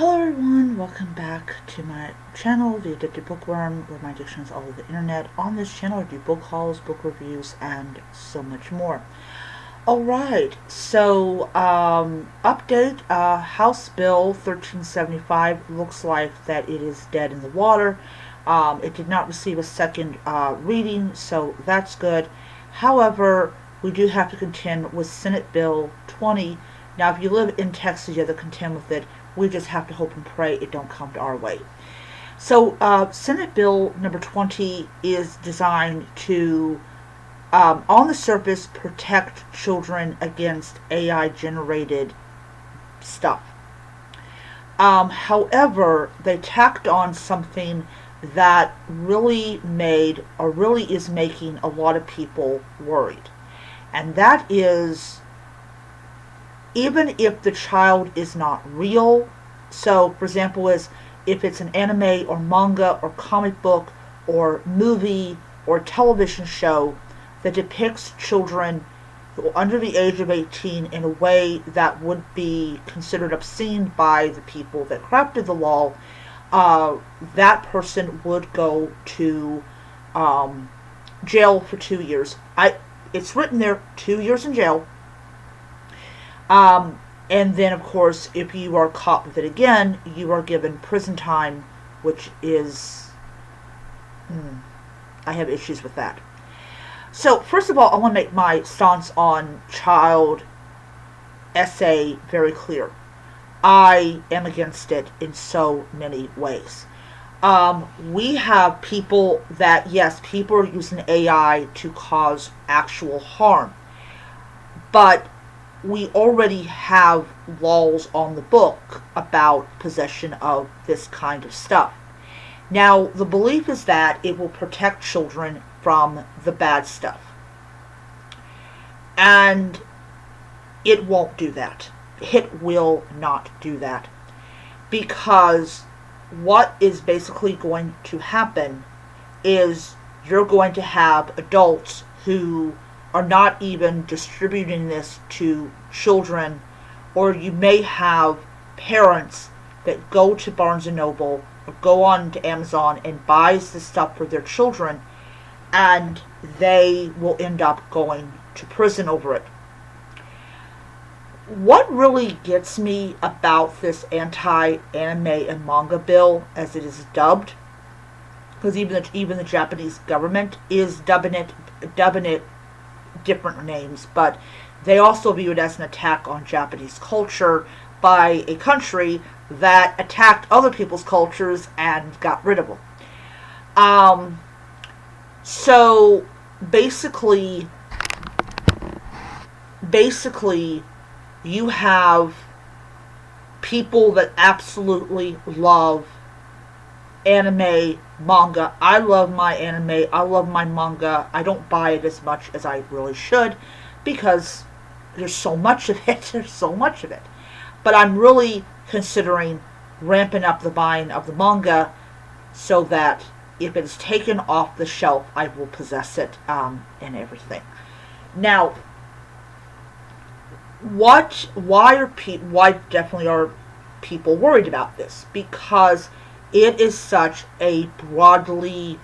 Hello everyone, welcome back to my channel, The Addicted Bookworm, where my addiction is all over the internet. On this channel I do book hauls, book reviews, and so much more. Alright, so update, House Bill 1375 looks like that it is dead in the water. It did not receive a second reading, so that's good. However, we do have to contend with Senate Bill 20. Now, if you live in Texas, you have to contend with it. We just have to hope and pray it don't come to our way. So, Senate Bill number 20 is designed to, on the surface, protect children against AI-generated stuff. However, they tacked on something that really made, or really is making, a lot of people worried. And that is, even if the child is not real, so for example if it's an anime or manga or comic book or movie or television show that depicts children who are under the age of 18 in a way that would be considered obscene by the people that crafted the law, that person would go to jail for 2 years. It's written there, 2 years in jail. And then, of course, if you are caught with it again, you are given prison time, which is, I have issues with that. So, first of all, I want to make my stance on child essay very clear. I am against it in so many ways. We have people that, yes, people are using AI to cause actual harm. But we already have laws on the book about possession of this kind of stuff. Now, the belief is that it will protect children from the bad stuff. And it won't do that. It will not do that. Because what is basically going to happen is you're going to have adults who are not even distributing this to children, or you may have parents that go to Barnes & Noble or go on to Amazon and buys this stuff for their children, and they will end up going to prison over it. What really gets me about this anti-anime and manga bill, as it is dubbed, because even the Japanese government is dubbing it different names, but they also view it as an attack on Japanese culture by a country that attacked other people's cultures and got rid of them. So basically you have people that absolutely love anime, manga. I love my anime, I love my manga. I don't buy it as much as I really should because there's so much of it. But I'm really considering ramping up the buying of the manga so that if it's taken off the shelf, I will possess it and everything. Now, why definitely are people worried about this? Because it is such a broadly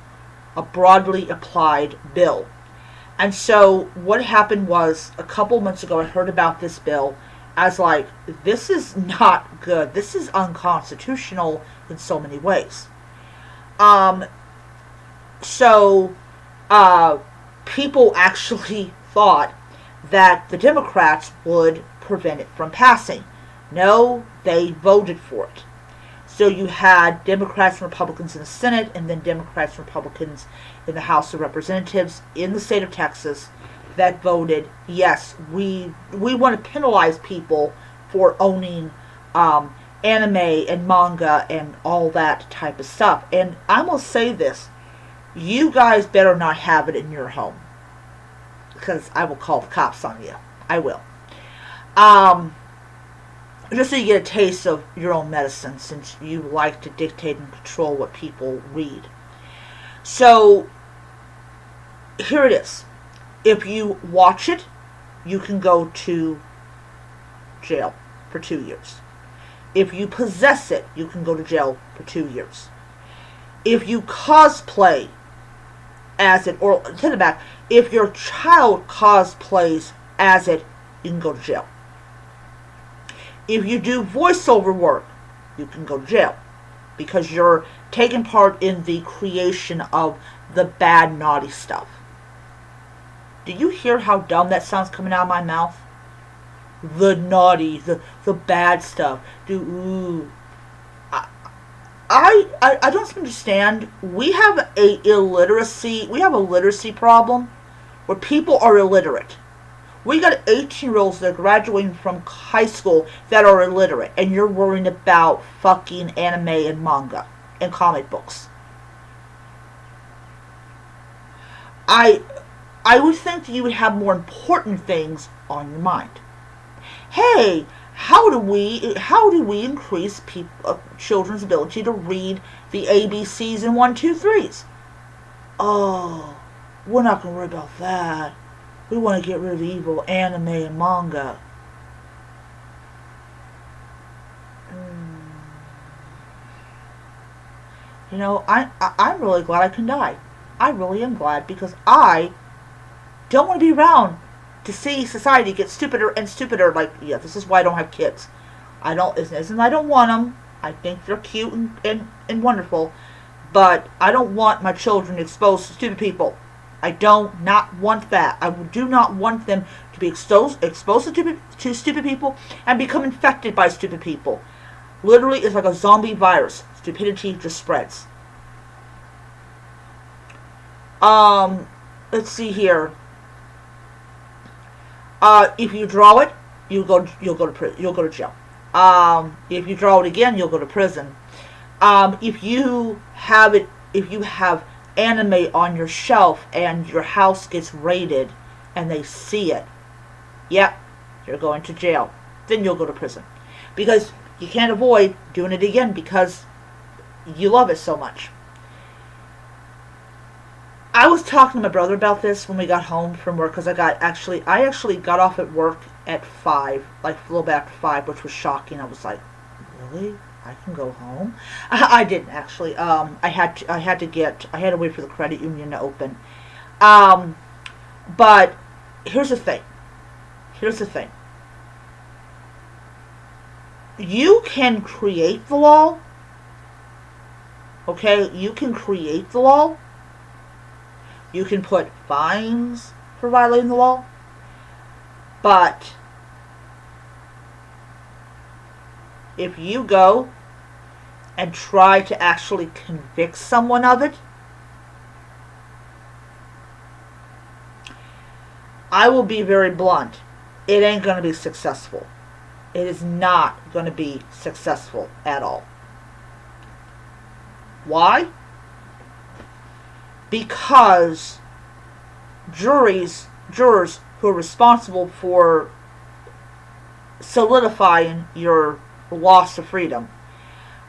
applied bill. And so what happened was, a couple months ago I heard about this bill as like, this is not good. This is unconstitutional in so many ways. So people actually thought that the Democrats would prevent it from passing. No, they voted for it. So you had Democrats and Republicans in the Senate, and then Democrats and Republicans in the House of Representatives in the state of Texas that voted, yes, we want to penalize people for owning anime and manga and all that type of stuff. And I'm going to say this, you guys better not have it in your home, because I will call the cops on you. I will. Just so you get a taste of your own medicine, since you like to dictate and control what people read. So, here it is. If you watch it, you can go to jail for 2 years. If you possess it, you can go to jail for 2 years. If you cosplay as it, or take it back, if your child cosplays as it, you can go to jail. If you do voiceover work, you can go to jail because you're taking part in the creation of the bad, naughty stuff. Do you hear how dumb that sounds coming out of my mouth? The naughty, the bad stuff. I don't understand. We have a literacy problem where people are illiterate. We got 18-year-olds that are graduating from high school that are illiterate, and you're worrying about fucking anime and manga and comic books. I would think that you would have more important things on your mind. Hey, how do we increase children's ability to read the ABCs and 1, 2, 3s? Oh, we're not going to worry about that. We want to get rid of the evil anime and manga. You know, I'm really glad I can die. I really am glad, because I don't want to be around to see society get stupider and stupider. Like, yeah, this is why I don't have kids. I don't want them. I think they're cute and wonderful, but I don't want my children exposed to stupid people. I do not want that. I do not want them to be exposed to stupid people and become infected by stupid people. Literally, it's like a zombie virus. Stupidity just spreads. Let's see here. If you draw it, you'll go to jail. If you draw it again, you'll go to prison. If you have anime on your shelf and your house gets raided and they see it, yep, you're going to jail. Then you'll go to prison, because you can't avoid doing it again because you love it so much. I was talking to my brother about this when we got home from work, because I actually got off at work at 5, like a little bit after 5, which was shocking. I was like, really? I can go home? I didn't actually. I had to wait for the credit union to open. But here's the thing. You can create the law. Okay? You can create the law. You can put fines for violating the law. But if you go and try to actually convict someone of it, I will be very blunt. It ain't going to be successful. It is not going to be successful at all. Why? Because jurors who are responsible for solidifying your loss of freedom,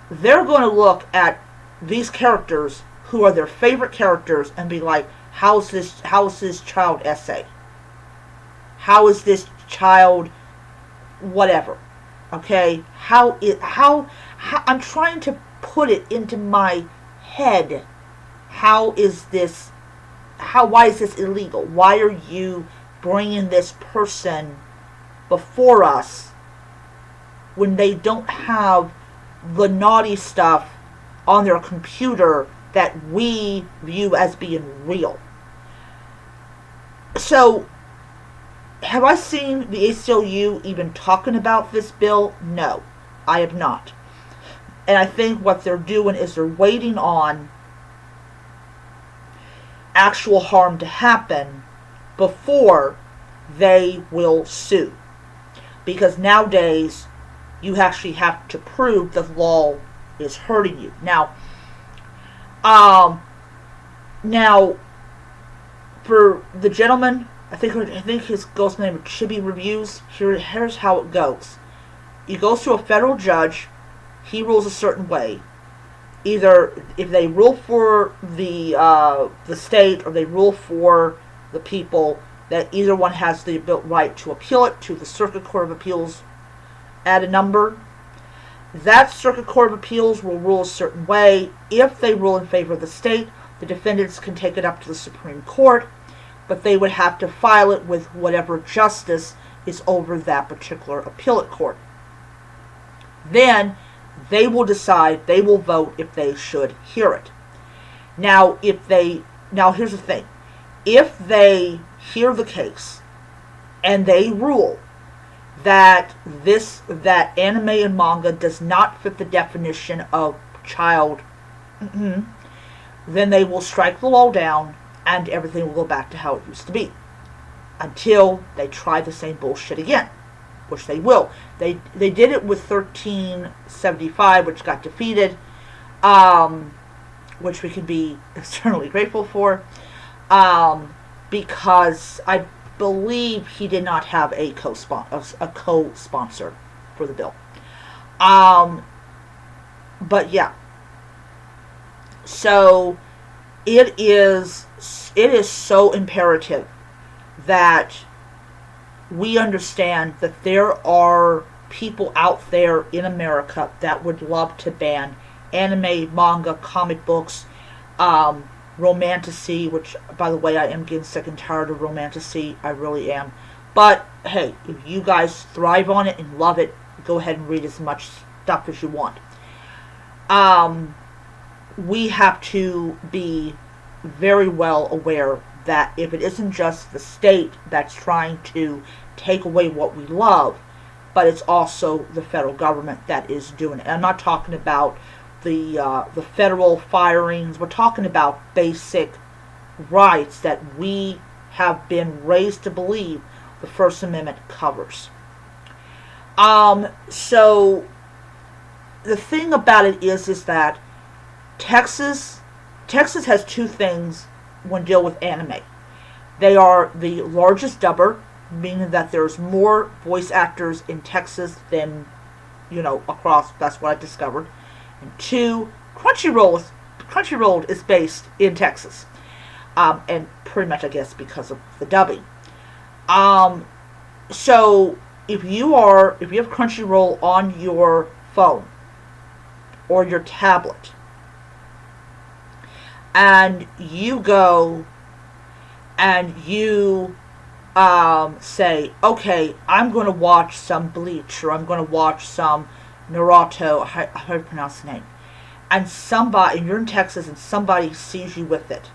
they're going to look at these characters who are their favorite characters and be like, how's this child essay? How is this child whatever? Okay? How I'm trying to put it into my head. Why is this illegal? Why are you bringing this person before us when they don't have the naughty stuff on their computer that we view as being real? So, have I seen the ACLU even talking about this bill? No, I have not. And I think what they're doing is they're waiting on actual harm to happen before they will sue. Because nowadays, you actually have to prove the law is hurting you. Now, for the gentleman, I think his ghost name is Chibi Reviews. Here's how it goes. It goes to a federal judge. He rules a certain way. Either if they rule for the state or they rule for the people, that either one has the right to appeal it to the Circuit Court of Appeals at a number. That Circuit Court of Appeals will rule a certain way. If they rule in favor of the state, the defendants can take it up to the Supreme Court, but they would have to file it with whatever justice is over that particular appellate court. Then they will decide, they will vote if they should hear it. Now, here's the thing. If they hear the case and they rule that anime and manga does not fit the definition of child, then they will strike the law down and everything will go back to how it used to be. Until they try the same bullshit again, which they will. They did it with 1375, which got defeated, which we can be eternally grateful for, because I believe he did not have a co-sponsor for the bill. But yeah. So it is so imperative that we understand that there are people out there in America that would love to ban anime, manga, comic books, romantasy, which, by the way, I am getting sick and tired of romantasy. I really am. But, hey, if you guys thrive on it and love it, go ahead and read as much stuff as you want. We have to be very well aware that if it isn't just the state that's trying to take away what we love, but it's also the federal government that is doing it. And I'm not talking about the federal firings. We're talking about basic rights that we have been raised to believe the First Amendment covers. So the thing about it is that Texas has two things when deal with anime. They are the largest dubber, meaning that there's more voice actors in Texas than, across. That's what I discovered. And two, Crunchyroll is based in Texas, and pretty much, I guess, because of the dubbing. So if you have Crunchyroll on your phone or your tablet, and you go and you say, okay, I'm going to watch some Bleach, or I'm going to watch some Naruto, how do you pronounce the name? And you're in Texas and somebody sees you with it,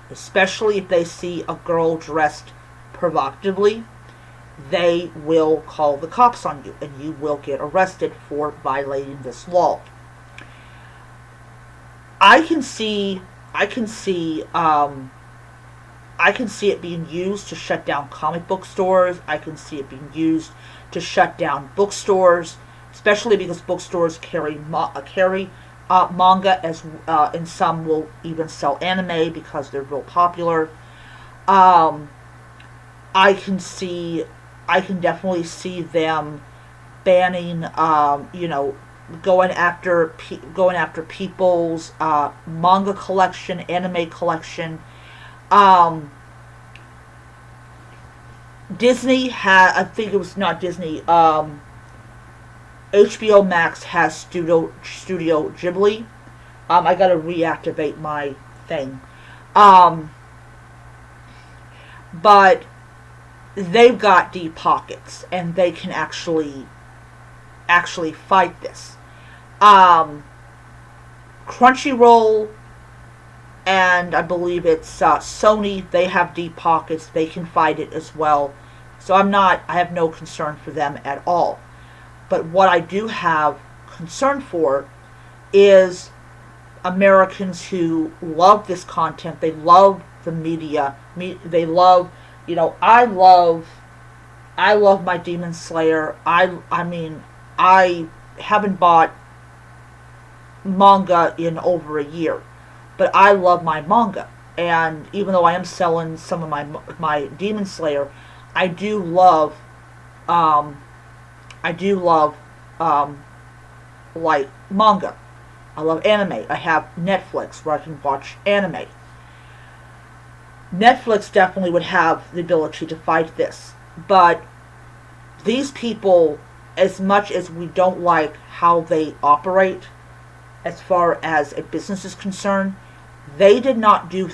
especially if they see a girl dressed provocatively, they will call the cops on you and you will get arrested for violating this law. I can see it being used to shut down comic book stores. I can see it being used to shut down bookstores, especially because bookstores carry manga, and some will even sell anime because they're real popular. I can definitely see them banning, going after people's manga collection, anime collection. Disney I think it was not Disney, HBO Max has Studio Ghibli. I gotta reactivate my thing. But they've got deep pockets and they can actually fight this. Crunchyroll and I believe it's Sony, they have deep pockets. They can fight it as well. So I have no concern for them at all. But what I do have concern for is Americans who love this content. They love the media. They love, I love my Demon Slayer. I haven't bought manga in over a year, but I love my manga. And even though I am selling some of my Demon Slayer, I do love like manga. I love anime. I have Netflix where I can watch anime. Netflix definitely would have the ability to fight this, but these people as much as we don't like how they operate as far as a business is concerned, they did not do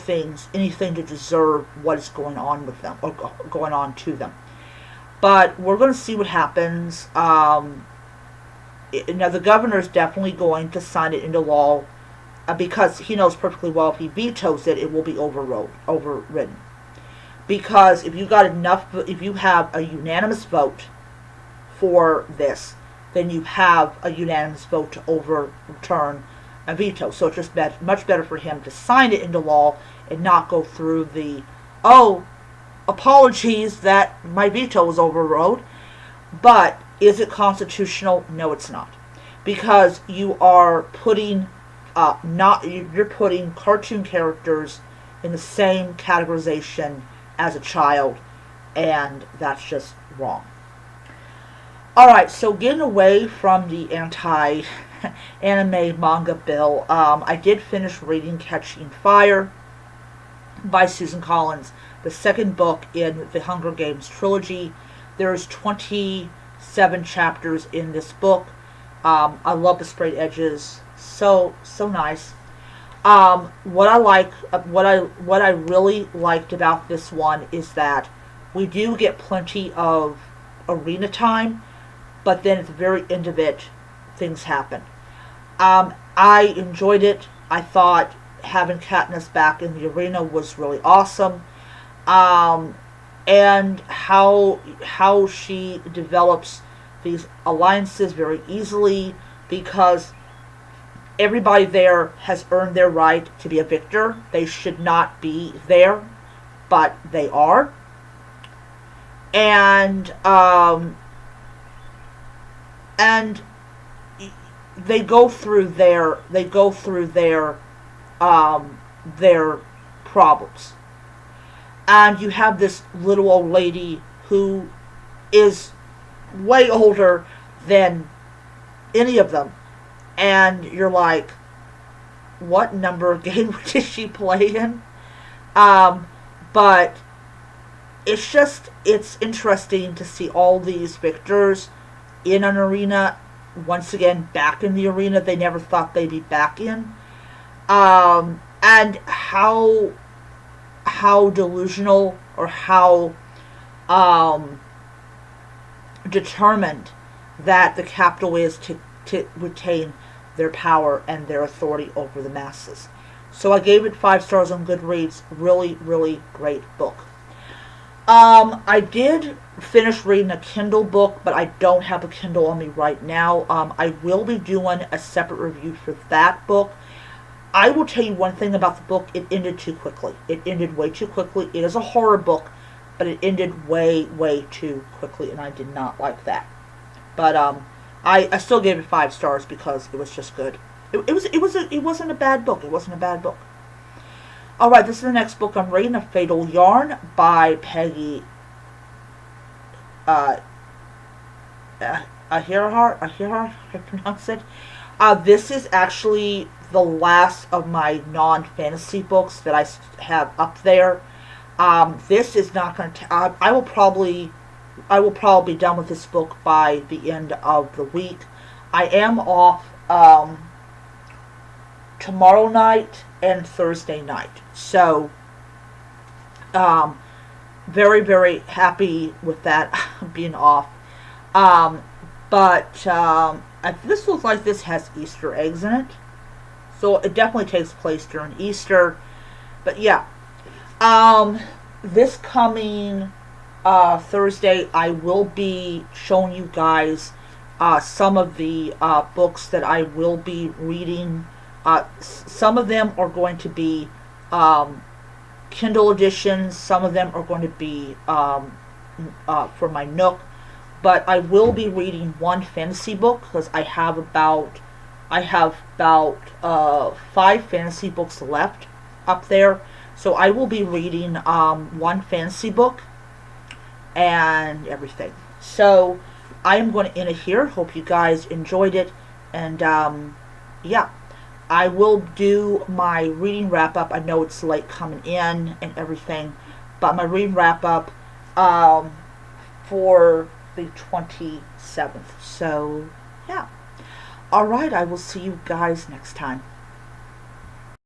anything to deserve what is going on with them or going on to them. But we're going to see what happens. Now, the governor is definitely going to sign it into law because he knows perfectly well if he vetoes it, it will be overridden. Because if you have a unanimous vote for this, then you have a unanimous vote to overturn a veto. So it's just much better for him to sign it into law and not go through the, apologies that my veto was overrode. But is it constitutional? No, it's not. Because you are putting you're putting cartoon characters in the same categorization as a child, and that's just wrong. Alright, so getting away from the anti-anime manga bill, I did finish reading Catching Fire by Susan Collins, the second book in the Hunger Games trilogy. There's 27 chapters in this book. I love the sprayed edges. So nice. What I really liked about this one is that we do get plenty of arena time, but then at the very end of it, things happen. I enjoyed it. I thought having Katniss back in the arena was really awesome. And how she develops these alliances very easily, because everybody there has earned their right to be a victor. They should not be there, but they are. And they go through their problems. And you have this little old lady who is way older than any of them. And you're like, what number of game did she play in? But it's interesting to see all these victors in an arena, once again, back in the arena they never thought they'd be back in. And how delusional or how determined that the capital is to retain their power and their authority over the masses. So I gave it 5 stars on Goodreads. Really, really great book. I did finish reading a Kindle book, but I don't have a Kindle on me right now. I will be doing a separate review for that book. I will tell you one thing about the book. It ended too quickly. It ended way too quickly. It is a horror book, but it ended way, way too quickly, and I did not like that. But I still gave it 5 stars because it was just good. It wasn't a bad book. It wasn't a bad book. Alright, this is the next book I'm reading, A Fatal Yarn by Peggy Ahirhart, I pronounce it. This is actually the last of my non-fantasy books that I have up there. This is not going to... I will probably be done with this book by the end of the week. I am off tomorrow night and Thursday night. So, very, very happy with that being off. But this looks like this has Easter eggs in it. So it definitely takes place during Easter. But yeah. This coming Thursday, I will be showing you guys some of the books that I will be reading. Some of them are going to be Kindle editions. Some of them are going to be for my Nook. But I will be reading one fantasy book because I have about 5 fantasy books left up there. So I will be reading one fantasy book and everything. So I am going to end it here. Hope you guys enjoyed it. And yeah, I will do my reading wrap up. I know it's late coming in and everything, but my reading wrap up for the 27th. So, yeah. Alright, I will see you guys next time.